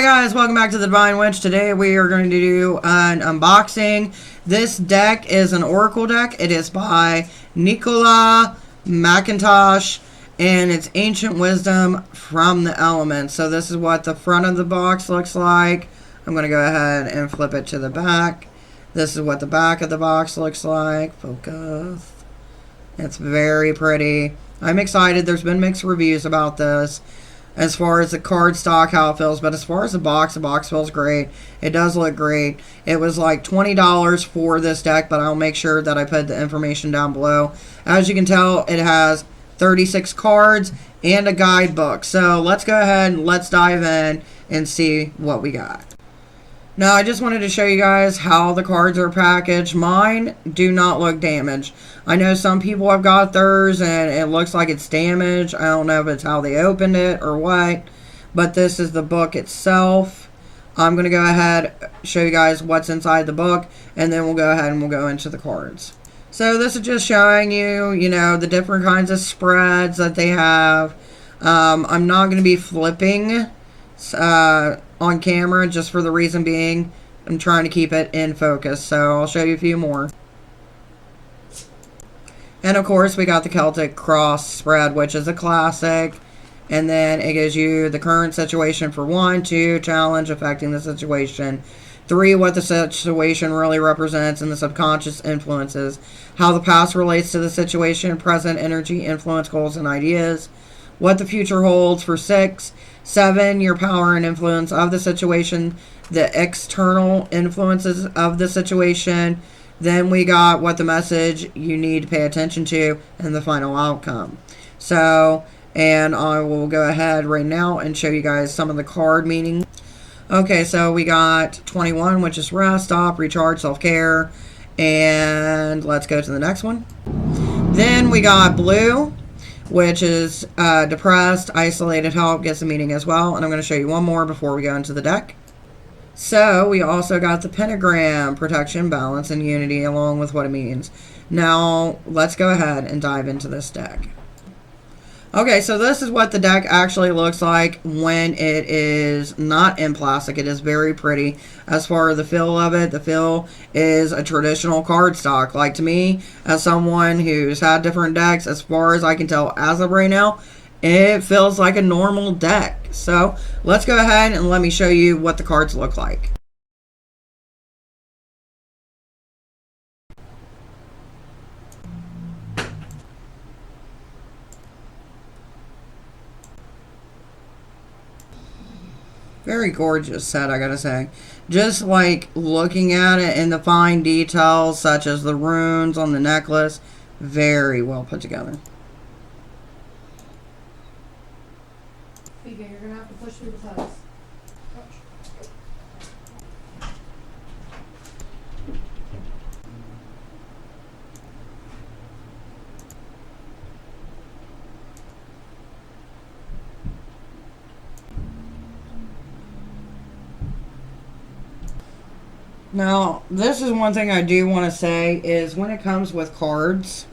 guys, welcome back to the Devine Witch. Today we are going to do an unboxing. This deck is an Oracle deck. It is by Nicola McIntosh, and it's Ancient Wisdom from the Elements. So this is what the front of the box looks like. I'm going to go ahead and flip it to the back. This is what the back of the box looks like. Focus. It's very pretty. I'm excited. There's been mixed reviews about this as far as the card stock, how it feels, but as far as the box feels great. It does look great. It was like $20 for this deck, but I'll make sure that I put the information down below. As you can tell, it has 36 cards and a guidebook. So let's go ahead and let's dive in and see what we got. Now, I just wanted to show you guys how the cards are packaged. Mine do not look damaged. I know some people have got theirs and it looks like it's damaged. I don't know if it's how they opened it or what, but this is the book itself. I'm going to go ahead show you guys what's inside the book, and then we'll go ahead and we'll go into the cards. So this is just showing you, the different kinds of spreads that they have. I'm not going to be flipping on camera, just for the reason being I'm trying to keep it in focus. So I'll show you a few more. And of course we got the Celtic cross spread, which is a classic. And then it gives you the current situation for 1, 2, challenge affecting the situation, 3, what the situation really represents and the subconscious influences, how the past relates to the situation, present energy, influence, goals, and ideas, what the future holds for 6, 7, your power and influence of the situation, the external influences of the situation. Then we got what the message you need to pay attention to and the final outcome. So, and I will go ahead right now and show you guys some of the card meanings. Okay, so we got 21, which is rest, stop, recharge, self-care. And let's go to the next one. Then we got blue, which is depressed, isolated, help, gets a meaning as well. And I'm going to show you one more before we go into the deck. So we also got the pentagram, protection, balance, and unity, along with what it means. Now let's go ahead and dive into this deck. Okay, so this is what the deck actually looks like when it is not in plastic. It is very pretty. As far as the feel of it, the feel is a traditional cardstock. Like, to me, as someone who's had different decks, as far as I can tell as of right now, it feels like a normal deck. So let's go ahead and let me show you what the cards look like. Very gorgeous set, I gotta say. Just like looking at it and the fine details, such as the runes on the necklace, very well put together. You're gonna have to push through the clothes. Now, this is one thing I do want to say is when it comes with cards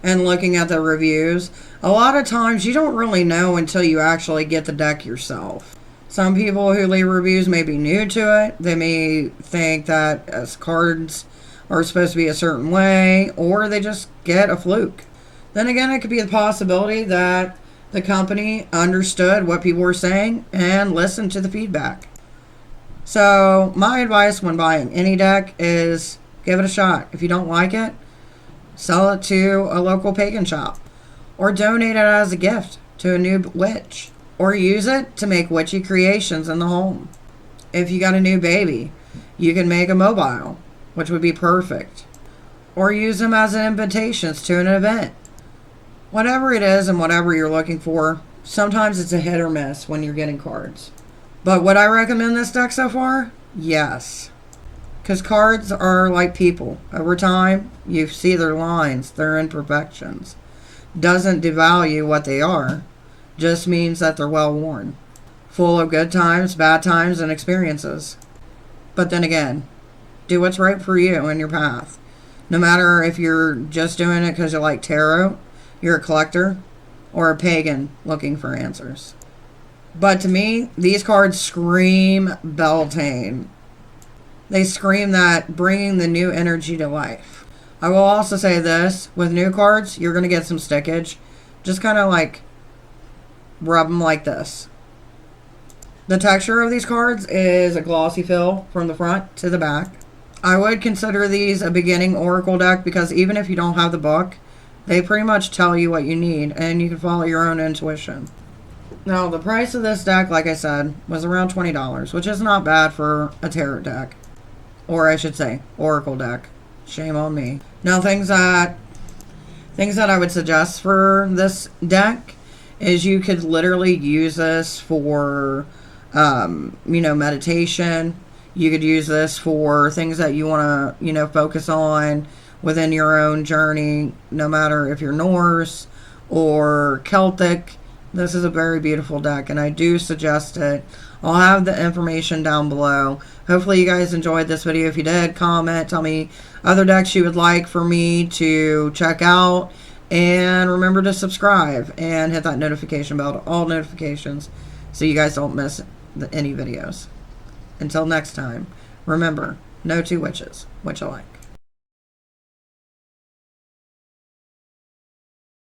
and looking at the reviews, a lot of times you don't really know until you actually get the deck yourself. Some people who leave reviews may be new to it. They may think that as cards are supposed to be a certain way, or they just get a fluke. Then again, it could be the possibility that the company understood what people were saying and listened to the feedback. So my advice when buying any deck is give it a shot. If you don't like it, sell it to a local pagan shop, or donate it as a gift to a new witch, or use it to make witchy creations in the home. If you got a new baby, you can make a mobile, which would be perfect, or use them as an invitations to an event. Whatever it is and whatever you're looking for, sometimes it's a hit or miss when you're getting cards. But would I recommend this deck so far? Yes. Because cards are like people. Over time, you see their lines, their imperfections. Doesn't devalue what they are. Just means that they're well worn. Full of good times, bad times, and experiences. But then again, do what's right for you and your path. No matter if you're just doing it because you like tarot, you're a collector, or a pagan looking for answers. But to me, these cards scream Beltane. They scream that bringing the new energy to life. I will also say this, with new cards, you're going to get some stickage. Just kind of like rub them like this. The texture of these cards is a glossy feel from the front to the back. I would consider these a beginning Oracle deck because even if you don't have the book, they pretty much tell you what you need and you can follow your own intuition. Now, the price of this deck, like I said, was around $20, which is not bad for a tarot deck. Or I should say, Oracle deck. Shame on me. Now, things that I would suggest for this deck is you could literally use this for, meditation. You could use this for things that you want to, focus on within your own journey, no matter if you're Norse or Celtic. This is a very beautiful deck, and I do suggest it. I'll have the information down below. Hopefully you guys enjoyed this video. If you did, comment, tell me other decks you would like for me to check out. And remember to subscribe and hit that notification bell to all notifications so you guys don't miss any videos. Until next time, remember, no two witches, witch alike.